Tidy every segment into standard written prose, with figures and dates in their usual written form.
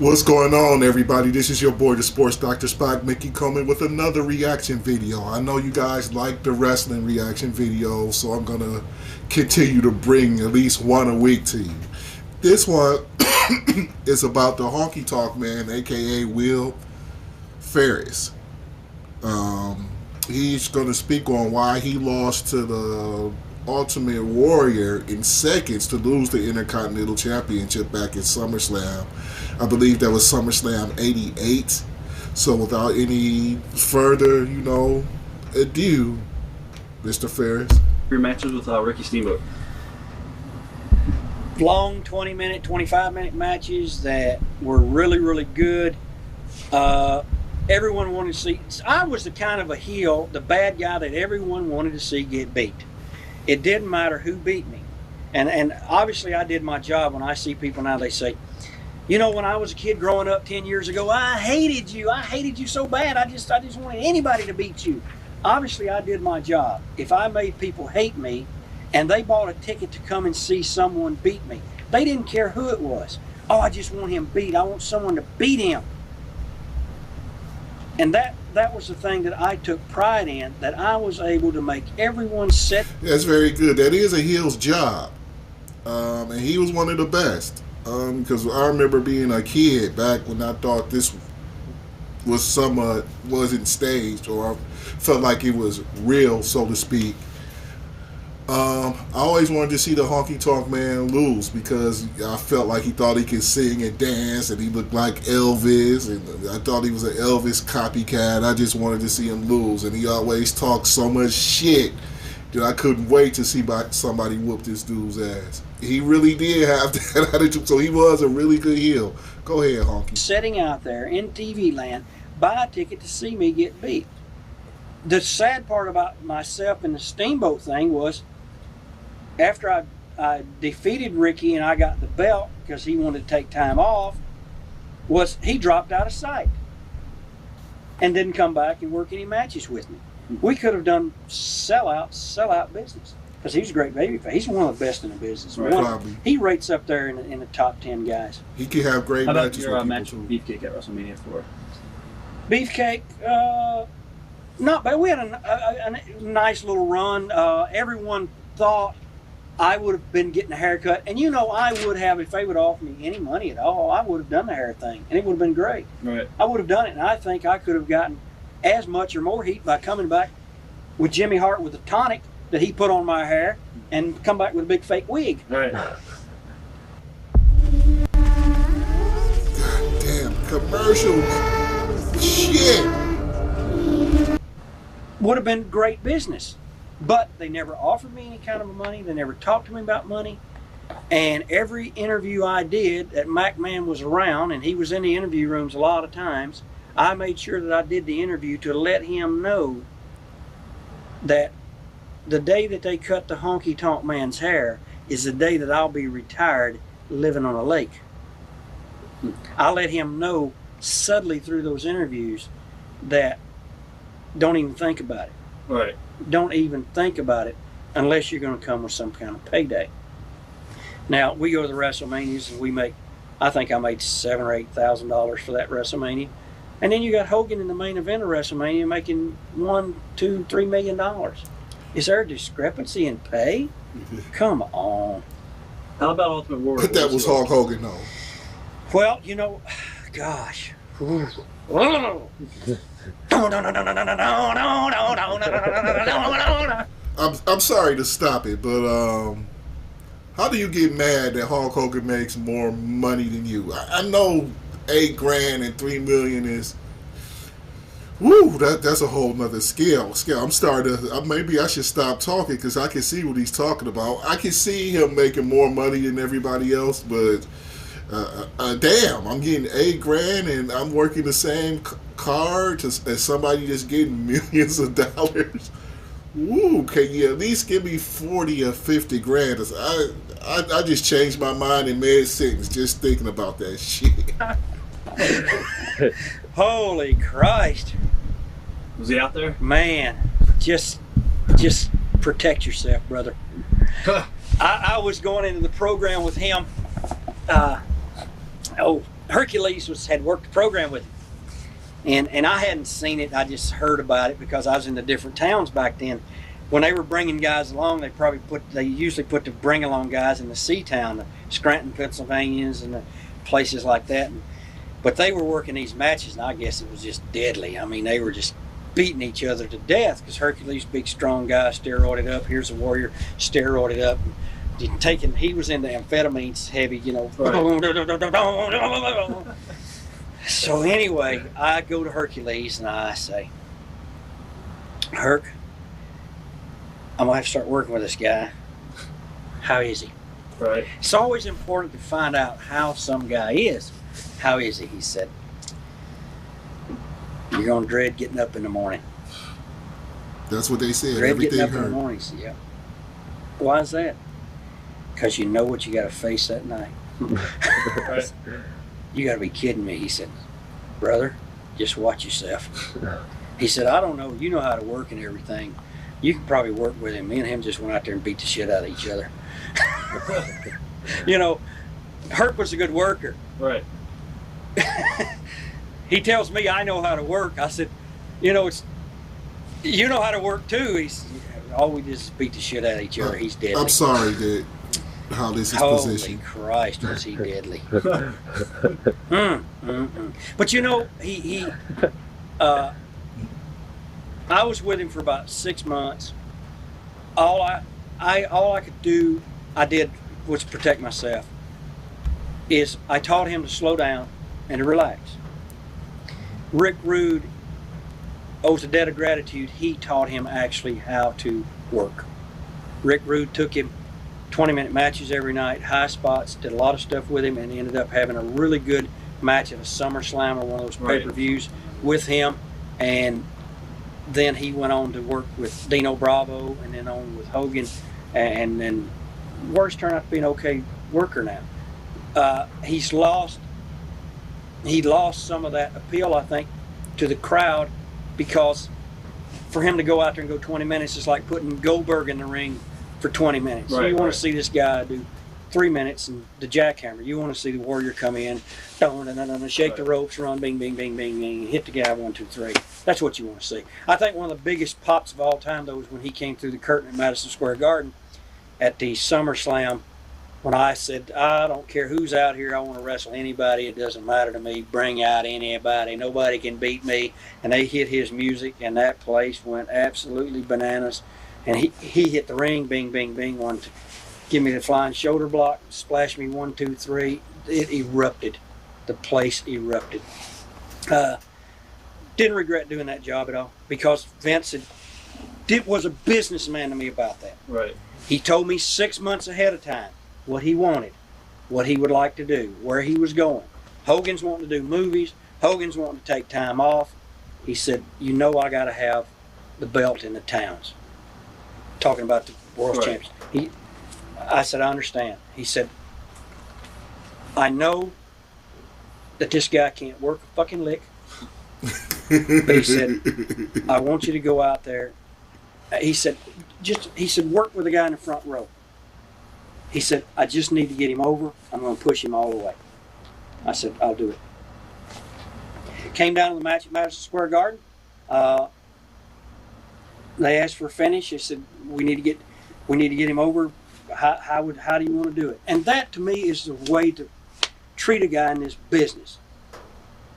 What's going on, everybody? This is your boy, the Sports Dr. Spock, Mickey, coming with another reaction video. I know you guys like the wrestling reaction videos, so I'm going to continue to bring at least one a week to you. This one is about the Honky Tonk Man, a.k.a. Will Ferris. He's going to speak on why he lost to the Ultimate Warrior in seconds to lose the Intercontinental Championship back in SummerSlam. I believe that was SummerSlam 88. So without any further, ado, Mr. Ferris. Your matches with Ricky Steamboat. Long 20-minute, 25-minute matches that were really, really good. Everyone wanted to see. I was the kind of a heel, the bad guy that everyone wanted to see get beat. It didn't matter who beat me. And obviously I did my job. When I see people now, they say, when I was a kid growing up 10 years ago, I hated you. I hated you so bad. I just wanted anybody to beat you. Obviously I did my job. If I made people hate me and they bought a ticket to come and see someone beat me, they didn't care who it was. Oh, I just want him beat. I want someone to beat him. And that was the thing that I took pride in, that I was able to make everyone sit. That's very good. That is a heel's job. And he was one of the best. Because I remember being a kid back when I thought this was wasn't staged, or I felt like it was real, so to speak. I always wanted to see the Honky Tonk Man lose because I felt like he thought he could sing and dance, and he looked like Elvis, and I thought he was an Elvis copycat. I just wanted to see him lose, and he always talked so much shit that I couldn't wait to see somebody whoop this dude's ass. He really did have that attitude, so he was a really good heel. Go ahead, Honky. Sitting out there in TV land, buy a ticket to see me get beat. The sad part about myself and the Steamboat thing was, after I defeated Ricky and I got the belt because he wanted to take time off, was he dropped out of sight and didn't come back and work any matches with me. We could have done sellout business because he's a great babyface. He's one of the best in the business. Right. He rates up there in the top 10 guys. He could have great How matches. about your with match with Beefcake at WrestleMania 4? Beefcake, not bad. We had a nice little run. Everyone thought I would have been getting a haircut, and I would have, if they would offer me any money at all, I would have done the hair thing, and it would have been great. Right. I would have done it, and I think I could have gotten as much or more heat by coming back with Jimmy Hart with the tonic that he put on my hair and come back with a big fake wig. Right. Goddamn commercials. Shit. Would have been great business. But they never offered me any kind of money. They never talked to me about money. And every interview I did that McMahon was around, and he was in the interview rooms a lot of times, I made sure that I did the interview to let him know that the day that they cut the Honky Tonk Man's hair is the day that I'll be retired living on a lake. I let him know subtly through those interviews that don't even think about it. Right. Don't even think about it unless you're going to come with some kind of payday. Now, we go to the WrestleManias and we make, I think I made $7,000 or $8,000 for that WrestleMania. And then you got Hogan in the main event of WrestleMania making $1, $2, $3 million. Is there a discrepancy in pay? Come on. How about Ultimate Warrior? But that was Hulk Hogan, though. Well, gosh. I'm sorry to stop it, but how do you get mad that Hulk Hogan makes more money than you? I know $8 grand and $3 million is, woo, that's a whole nother scale. I'm starting to, maybe I should stop talking because I can see what he's talking about. I can see him making more money than everybody else, but damn, I'm getting $8 grand and I'm working the same card as somebody just getting millions of dollars. Woo, can you at least give me 40 or 50 grand? I just changed my mind in mid-sentence just thinking about that shit. Holy Christ. Was he out there? Man, just protect yourself, brother. I was going into the program with him Hercules had worked the program with him, and I hadn't seen it. I just heard about it because I was in the different towns back then. When they were bringing guys along, they usually put the bring along guys in the C town, the Scranton, Pennsylvanians, and the places like that. But they were working these matches, and I guess it was just deadly. I mean, they were just beating each other to death because Hercules, big strong guy, steroided up. Here's a Warrior, steroided up. He was into amphetamines heavy, you know. Right. So anyway, I go to Hercules and I say, Herc, I'm gonna have to start working with this guy. How is he? Right. It's always important to find out how some guy is. How is he? He said, you're gonna dread getting up in the morning. That's what they said. Dread Everything getting up in the heard. morning. He said, yeah. Why is that? Because you know what you got to face that night. Right. You got to be kidding me. He said, brother, just watch yourself. He said, I don't know. You know how to work and everything. You could probably work with him. Me and him just went out there and beat the shit out of each other. You know, Herc was a good worker. Right. He tells me I know how to work. I said, you know, you know how to work too. He's all we did is beat the shit out of each other. He's deadly. I'm sorry that how this is Holy positioned. Christ, was he deadly. But you know, I was with him for about 6 months. All I could do, I did, was protect myself. Is I taught him to slow down and to relax. Rick Rude owes a debt of gratitude. He taught him actually how to work. Rick Rude took him 20-minute matches every night, high spots, did a lot of stuff with him, and ended up having a really good match at a SummerSlam or one of those pay-per-views with him. And then he went on to work with Dino Bravo and then on with Hogan, and then Warrior's turned out to be an okay worker now. He lost some of that appeal, I think, to the crowd, because for him to go out there and go 20 minutes is like putting Goldberg in the ring for 20 minutes. Right, You want to see this guy do 3 minutes and the jackhammer. You want to see the Warrior come in, shake the ropes, run, bing, bing, bing, bing, bing, hit the guy 1, 2, 3. That's what you want to see. I think one of the biggest pops of all time, though, was when he came through the curtain at Madison Square Garden at the SummerSlam, when I said, I don't care who's out here, I want to wrestle anybody, it doesn't matter to me, bring out anybody, nobody can beat me. And they hit his music, and that place went absolutely bananas. And he hit the ring, bing, bing, bing, give me the flying shoulder block, splash me 1, 2, 3. It erupted. The place erupted. Didn't regret doing that job at all, because Vince was a businessman to me about that. Right. He told me 6 months ahead of time what he wanted, what he would like to do, where he was going. Hogan's wanting to do movies. Hogan's wanting to take time off. He said, you know, I got to have the belt in the towns. Talking about the world champions. I said, I understand. He said, I know that this guy can't work a fucking lick. But he said, I want you to go out there. He said, work with the guy in the front row. He said, I just need to get him over. I'm going to push him all the way. I said, I'll do it. Came down to the match at Madison Square Garden. They asked for a finish. They said, we need to get him over. How do you want to do it? And that, to me, is the way to treat a guy in this business.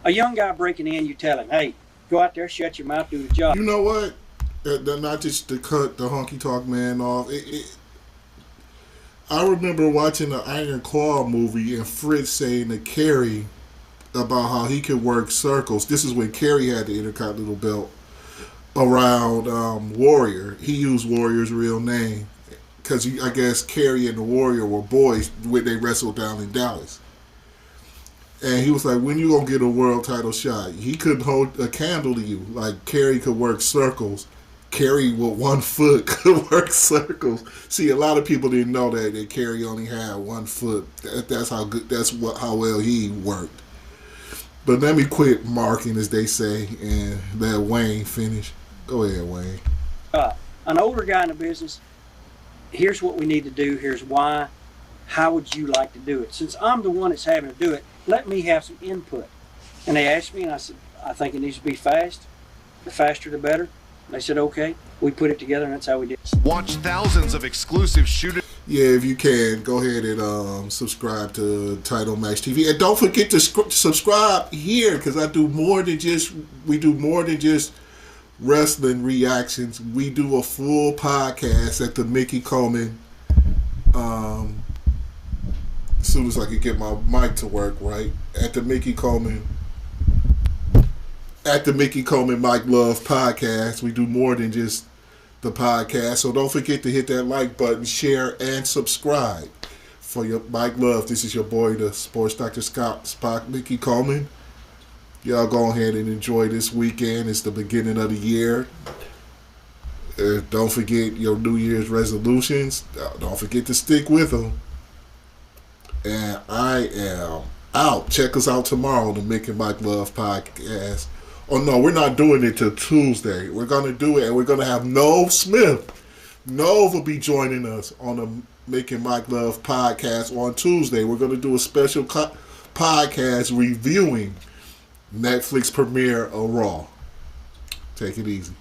A young guy breaking in, you tell him, hey, go out there, shut your mouth, do the job. You know what? Not just to cut the Honky Tonk Man off. I remember watching the Iron Claw movie and Fritz saying to Kerry about how he could work circles. This is when Kerry had the Intercontinental belt around Warrior. He used Warrior's real name because I guess Kerry and the Warrior were boys when they wrestled down in Dallas. And he was like, when you going to get a world title shot? He couldn't hold a candle to you. Like, Kerry could work circles. Kerry with 1 foot could work circles. See, a lot of people didn't know that Kerry only had 1 foot. That's how good. How well he worked. But let me quit marking, as they say, and let Wayne finish. Go ahead, Wayne. An older guy in the business. Here's what we need to do. Here's why. how would you like to do it? Since I'm the one that's having to do it, let me have some input. And they asked me, and I said, I think it needs to be fast. The faster, the better. They said, okay. We put it together, and that's how we did it. Watch thousands of exclusive shooters. Yeah, if you can, go ahead and subscribe to Title Max TV, and don't forget to subscribe here, because we do more than just wrestling reactions. We do a full podcast at the Mickey Coleman. As soon as I can get my mic to work right, at the Mickey Coleman Mike Love podcast. We do more than just the podcast, so don't forget to hit that like button, share, and subscribe for your Mike Love. This is your boy, the Sports Dr. Spock, Mickey Coleman. Y'all go ahead and enjoy this weekend. It's the beginning of the year. Don't forget your New Year's resolutions. Don't forget to stick with them. And I am out. Check us out tomorrow on the Mick and Mike Love podcast. Oh, no, we're not doing it till Tuesday. We're going to do it, and we're going to have Nove Smith. Nove will be joining us on the Mick and Mike Love podcast on Tuesday. We're going to do a special podcast reviewing Netflix premiere of Raw. Take it easy.